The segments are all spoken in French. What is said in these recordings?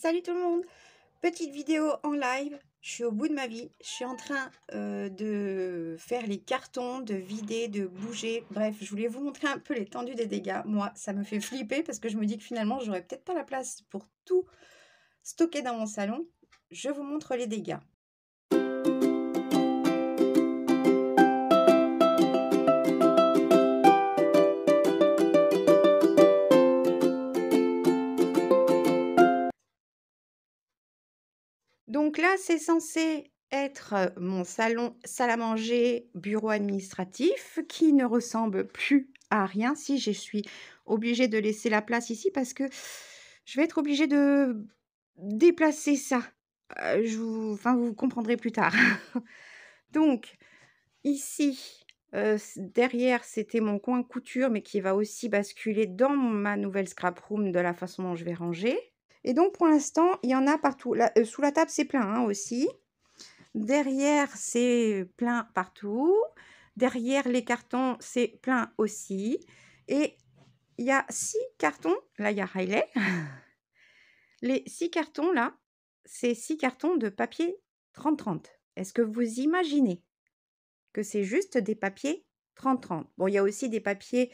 Salut tout le monde! Petite vidéo en live. Je suis au bout de ma vie. Je suis en train de faire les cartons, de vider, de bouger. Bref, je voulais vous montrer un peu l'étendue des dégâts. Moi, ça me fait flipper parce que je me dis que finalement, j'aurais peut-être pas la place pour tout stocker dans mon salon. Je vous montre les dégâts. Donc là, c'est censé être mon salon, salle à manger, bureau administratif qui ne ressemble plus à rien. Si je suis obligée de laisser la place ici parce que je vais être obligée de déplacer ça. Vous comprendrez plus tard. Donc ici, derrière, c'était mon coin couture, mais qui va aussi basculer dans ma nouvelle scrap room de la façon dont je vais ranger. Et donc pour l'instant, il y en a partout. Là, sous la table, c'est plein hein, aussi. Derrière, c'est plein partout. Derrière les cartons, c'est plein aussi. Et il y a 6 cartons. Là, il y a Riley. Les 6 cartons, là, c'est 6 cartons de papier 30-30. Est-ce que vous imaginez que c'est juste des papiers 30-30? Bon, il y a aussi des papiers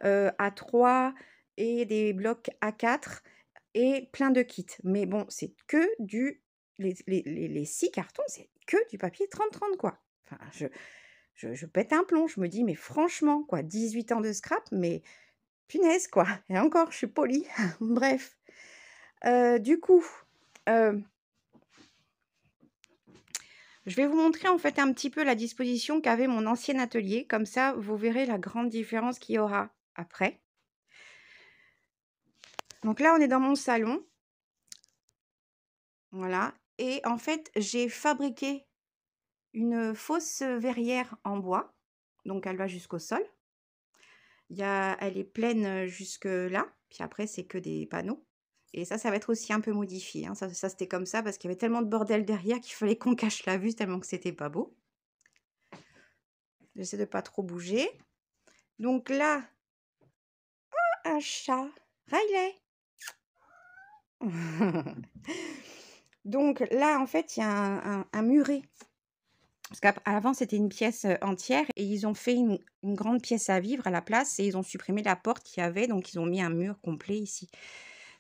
A3 et des blocs A4 et plein de kits. Mais bon, c'est que du... Les 6 cartons, c'est que du papier 30-30, quoi. Enfin, je pète un plomb. Je me dis, mais franchement, quoi, 18 ans de scrap, mais punaise, quoi. Et encore, je suis polie. Bref. Du coup, je vais vous montrer en fait un petit peu la disposition qu'avait mon ancien atelier. Comme ça, vous verrez la grande différence qu'il y aura après. Donc là, on est dans mon salon. Voilà. Et en fait, j'ai fabriqué une fausse verrière en bois. Donc, elle va jusqu'au sol. Elle est pleine jusque là. Puis après, c'est que des panneaux. Et ça va être aussi un peu modifié. Hein. Ça c'était comme ça parce qu'il y avait tellement de bordel derrière qu'il fallait qu'on cache la vue tellement que c'était pas beau. J'essaie de pas trop bouger. Donc là, un chat. Riley. Donc là, en fait, il y a un muret. Parce qu'avant, c'était une pièce entière et ils ont fait une grande pièce à vivre à la place et ils ont supprimé la porte qu'il y avait. Donc, ils ont mis un mur complet ici.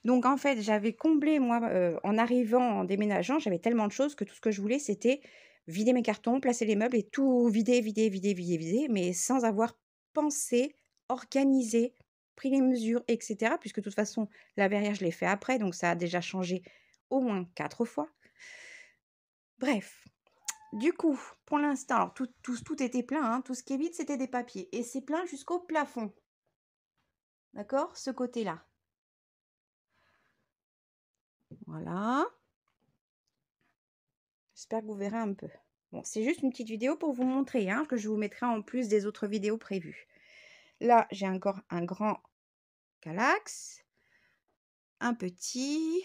Donc, en fait, j'avais comblé, moi, en arrivant, en déménageant, j'avais tellement de choses que tout ce que je voulais, c'était vider mes cartons, placer les meubles et tout vider, mais sans avoir pensé, organisé, pris les mesures, etc. Puisque de toute façon, la verrière, je l'ai fait après, donc ça a déjà changé au moins 4 fois. Bref, du coup, pour l'instant, alors tout était plein, hein, tout ce qui est vide, c'était des papiers. Et c'est plein jusqu'au plafond. D'accord? Ce côté-là. Voilà. J'espère que vous verrez un peu. Bon, c'est juste une petite vidéo pour vous montrer, hein, que je vous mettrai en plus des autres vidéos prévues. Là, j'ai encore un grand Kallax. Un petit.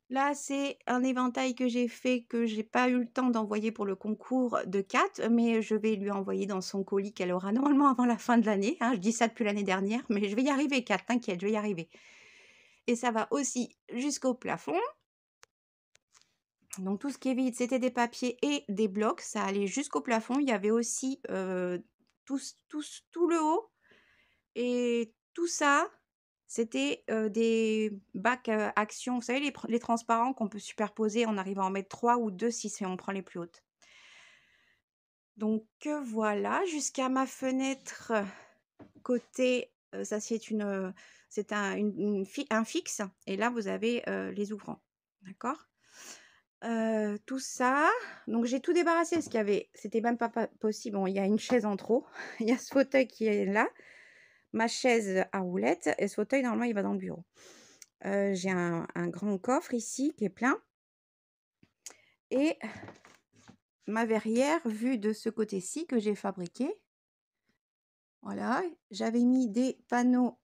Là, c'est un éventail que j'ai fait, que j'ai pas eu le temps d'envoyer pour le concours de Kat, mais je vais lui envoyer dans son colis qu'elle aura normalement avant la fin de l'année. Hein. Je dis ça depuis l'année dernière, mais je vais y arriver, Kat, t'inquiète, je vais y arriver. Et ça va aussi jusqu'au plafond. Donc tout ce qui est vide, c'était des papiers et des blocs. Ça allait jusqu'au plafond. Il y avait aussi tout le haut. Et tout ça, c'était des bacs Action. Vous savez, les transparents qu'on peut superposer en arrivant à en mettre 3 ou 2 si on prend les plus hautes. Donc voilà, jusqu'à ma fenêtre côté, ça c'est un fixe. Et là, vous avez les ouvrants. D'accord? Tout ça, donc j'ai tout débarrassé parce c'était même pas possible. Bon, il y a une chaise en trop, il y a ce fauteuil qui est là, ma chaise à roulettes et ce fauteuil normalement il va dans le bureau. J'ai un grand coffre ici qui est plein et ma verrière vue de ce côté-ci que j'ai fabriqué. Voilà, j'avais mis des panneaux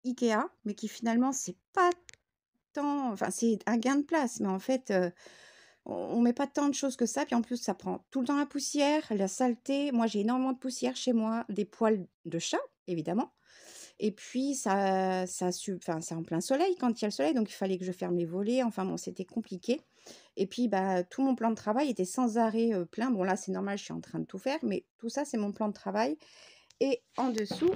Ikea, mais qui finalement c'est pas tant, enfin c'est un gain de place, mais en fait on met pas tant de choses que ça, puis en plus ça prend tout le temps la poussière, la saleté. Moi j'ai énormément de poussière chez moi, des poils de chat évidemment, Et puis enfin, c'est en plein soleil quand il y a le soleil, donc il fallait que je ferme les volets. Enfin bon, c'était compliqué. Et puis, bah, tout mon plan de travail était sans arrêt, plein. Bon là, c'est normal, je suis en train de tout faire, mais tout ça, c'est mon plan de travail. Et en dessous,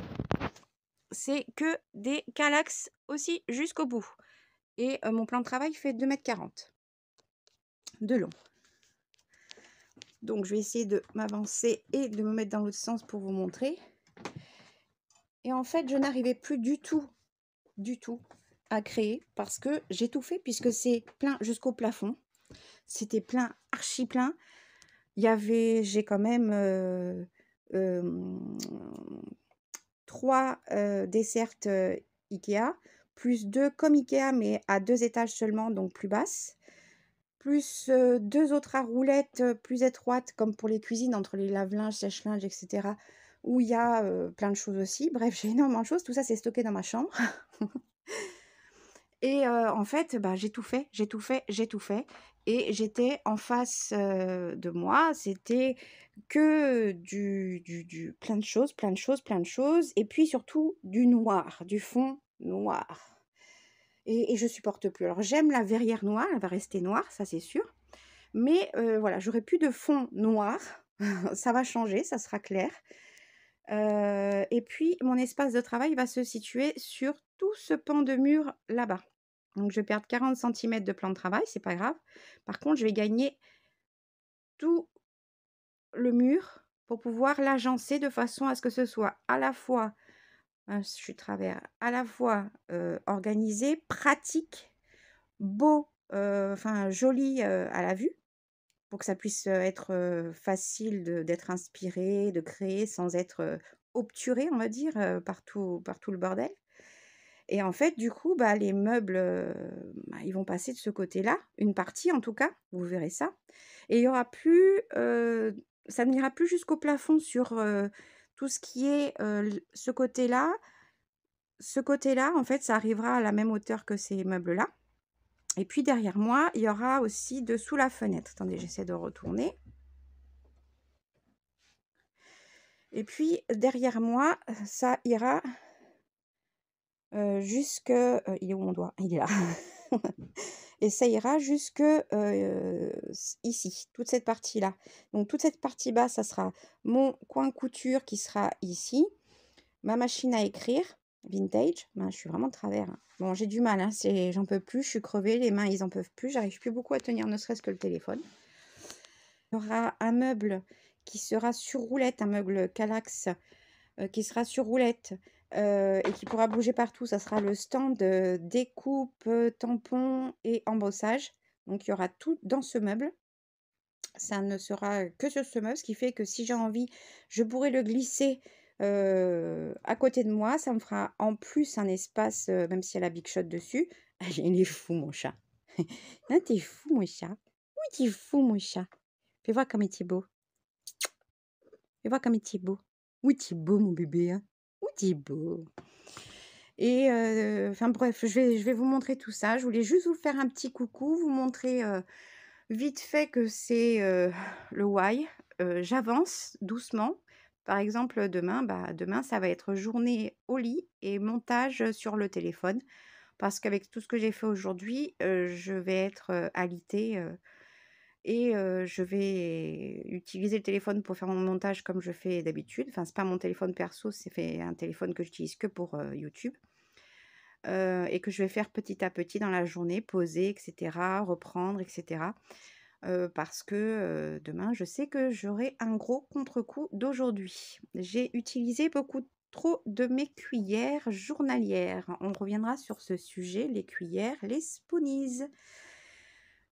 c'est que des calax aussi jusqu'au bout. Et mon plan de travail fait 2,40 m de long. Donc je vais essayer de m'avancer et de me mettre dans l'autre sens pour vous montrer. Et en fait, je n'arrivais plus du tout à créer parce que j'ai tout fait puisque c'est plein jusqu'au plafond. C'était plein, archi plein. J'ai quand même 3 dessertes Ikea, plus 2 comme Ikea, mais à 2 étages seulement, donc plus basses, plus 2 autres à roulettes plus étroites, comme pour les cuisines, entre les lave-linges, sèche-linges, etc., où il y a plein de choses aussi. Bref, j'ai énormément de choses. Tout ça, c'est stocké dans ma chambre. Et en fait, bah, j'ai tout fait, j'ai tout fait, j'ai tout fait et j'étais en face, de moi, c'était que du plein de choses, plein de choses, plein de choses et puis surtout du noir, du fond noir et je supporte plus. Alors j'aime la verrière noire, elle va rester noire, ça c'est sûr, mais voilà, j'aurai plus de fond noir, ça va changer, ça sera clair, et puis mon espace de travail va se situer sur tout ce pan de mur là-bas. Donc je vais perdre 40 centimètres de plan de travail, c'est pas grave. Par contre, je vais gagner tout le mur pour pouvoir l'agencer de façon à ce que ce soit à la fois, je suis de travers, à la fois, organisé, pratique, beau, enfin joli, à la vue, pour que ça puisse, être, facile d'être inspiré, de créer sans être, obturé, on va dire, par tout le bordel. Et en fait, du coup, bah, les meubles, bah, ils vont passer de ce côté-là, une partie en tout cas, vous verrez ça. Et il y aura plus, ça n'ira plus jusqu'au plafond sur, tout ce qui est, l ce côté-là. Ce côté-là, en fait, ça arrivera à la même hauteur que ces meubles-là. Et puis derrière moi, il y aura aussi dessous la fenêtre. Attendez, j'essaie de retourner. Et puis derrière moi, ça ira, jusque, il est où mon doigt? Il est là. Et ça ira jusque, ici, toute cette partie-là. Donc toute cette partie basse, ça sera mon coin couture qui sera ici, ma machine à écrire vintage. Ben, je suis vraiment de travers, hein. Bon, j'ai du mal, hein, j'en peux plus, je suis crevée, les mains, ils en peuvent plus, j'arrive plus beaucoup à tenir ne serait-ce que le téléphone. Il y aura un meuble qui sera sur roulette, un meuble Kallax, qui sera sur roulette, et qui pourra bouger partout. Ça sera le stand, découpe, tampon et embossage. Donc il y aura tout dans ce meuble. Ça ne sera que sur ce meuble, ce qui fait que si j'ai envie, je pourrais le glisser, à côté de moi. Ça me fera en plus un espace, même s'il y a la Big Shot dessus. Ah, il est fou mon chat. Non, tu fou mon chat. Oui, tu fou mon chat. Fais voir comme il est beau. Fais voir comme il est beau. Oui, tu beau mon bébé, hein. Oui, tu beau. Et enfin bref, je vais vous montrer tout ça. Je voulais juste vous faire un petit coucou, vous montrer, vite fait que c'est, le why. J'avance doucement. Par exemple, demain, bah, demain, ça va être journée au lit et montage, sur le téléphone. Parce qu'avec tout ce que j'ai fait aujourd'hui, je vais être, alitée, et je vais utiliser le téléphone pour faire mon montage comme je fais d'habitude. Enfin, c'est pas mon téléphone perso, c'est un téléphone que j'utilise que pour, YouTube. Et que je vais faire petit à petit dans la journée, poser et cetera, reprendre et cetera. Parce que, demain, je sais que j'aurai un gros contre-coup d'aujourd'hui. J'ai utilisé beaucoup trop de mes cuillères journalières. On reviendra sur ce sujet, les cuillères, les spoonies.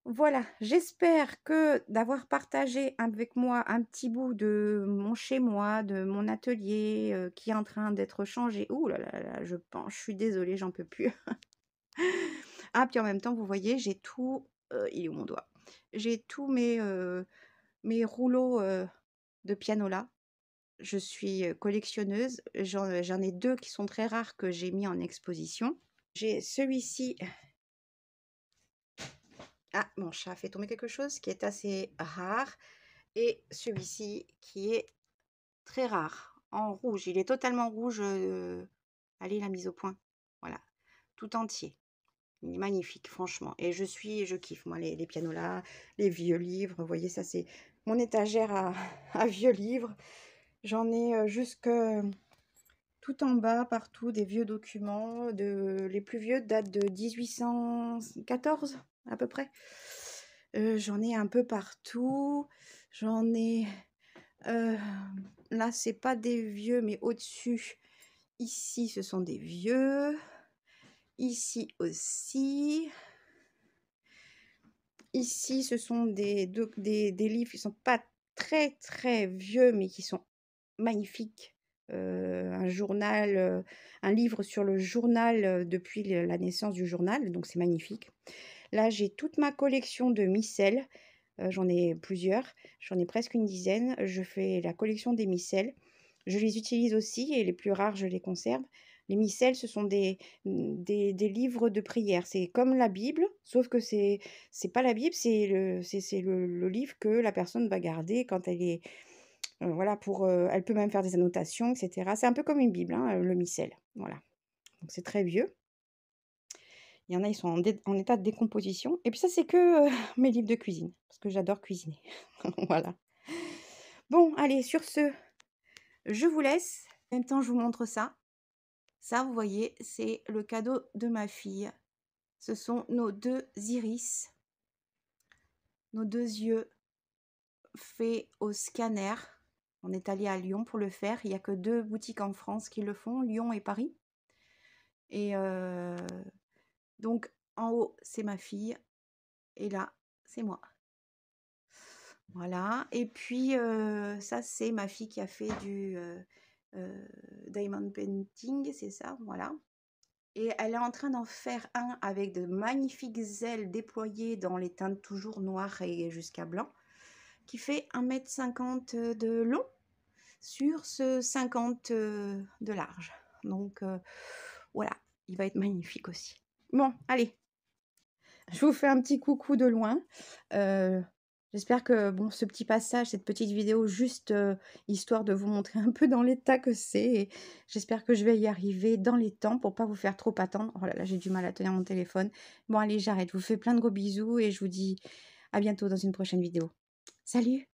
Voilà, j'espère que d'avoir partagé avec moi un petit bout de mon chez moi, de mon atelier, qui est en train d'être changé. Ouh là là là, je pense, je suis désolée, j'en peux plus. Ah, puis en même temps, vous voyez, j'ai tout, il est où mon doigt? J'ai tous mes rouleaux, de piano là. Je suis, collectionneuse. J'en ai 2 qui sont très rares que j'ai mis en exposition. J'ai celui-ci. Ah, mon chat a fait tomber quelque chose qui est assez rare et celui-ci qui est très rare, en rouge. Il est totalement rouge, Allez, la mise au point. Voilà, tout entier. Il est magnifique, franchement. Et je kiffe, moi, les pianos là, les vieux livres. Vous voyez, ça, c'est mon étagère à vieux livres. J'en ai jusque tout en bas, partout, des vieux documents. Les plus vieux datent de 1814, à peu près. J'en ai un peu partout. J'en ai... là, c'est pas des vieux, mais au-dessus, ici, ce sont des vieux. Ici aussi. Ici, ce sont des livres qui sont pas très, très vieux, mais qui sont magnifiques. Un journal, un livre sur le journal, depuis la naissance du journal, donc c'est magnifique. Là, j'ai toute ma collection de micelles, j'en ai plusieurs, j'en ai presque une dizaine. Je fais la collection des micelles. Je les utilise aussi et les plus rares, je les conserve. Les micelles, ce sont des livres de prière. C'est comme la Bible, sauf que c'est pas la Bible, c'est le livre que la personne va garder quand elle est, voilà, pour, elle peut même faire des annotations, et cetera. C'est un peu comme une Bible, hein, le missel, voilà. Donc c'est très vieux. Il y en a, ils sont en état de décomposition. Et puis ça, c'est que, mes livres de cuisine, parce que j'adore cuisiner. Voilà. Bon, allez, sur ce, je vous laisse. En même temps, je vous montre ça. Ça, vous voyez, c'est le cadeau de ma fille. Ce sont nos 2 iris, nos 2 yeux faits au scanner. On est allé à Lyon pour le faire. Il n'y a que 2 boutiques en France qui le font, Lyon et Paris. Et donc, en haut, c'est ma fille. Et là, c'est moi. Voilà. Et puis, ça, c'est ma fille qui a fait du diamond painting, c'est ça, voilà. Et elle est en train d'en faire un avec de magnifiques ailes déployées dans les teintes toujours noires et jusqu'à blanc, qui fait 1,50 m de long sur ce 50 de large. Donc, voilà, il va être magnifique aussi. Bon, allez, je vous fais un petit coucou de loin. J'espère que bon, ce petit passage, cette petite vidéo, juste histoire de vous montrer un peu dans l'état que c'est. J'espère que je vais y arriver dans les temps pour pas vous faire trop attendre. Oh là là, j'ai du mal à tenir mon téléphone. Bon, allez, j'arrête. Je vous fais plein de gros bisous et je vous dis à bientôt dans une prochaine vidéo. Salut!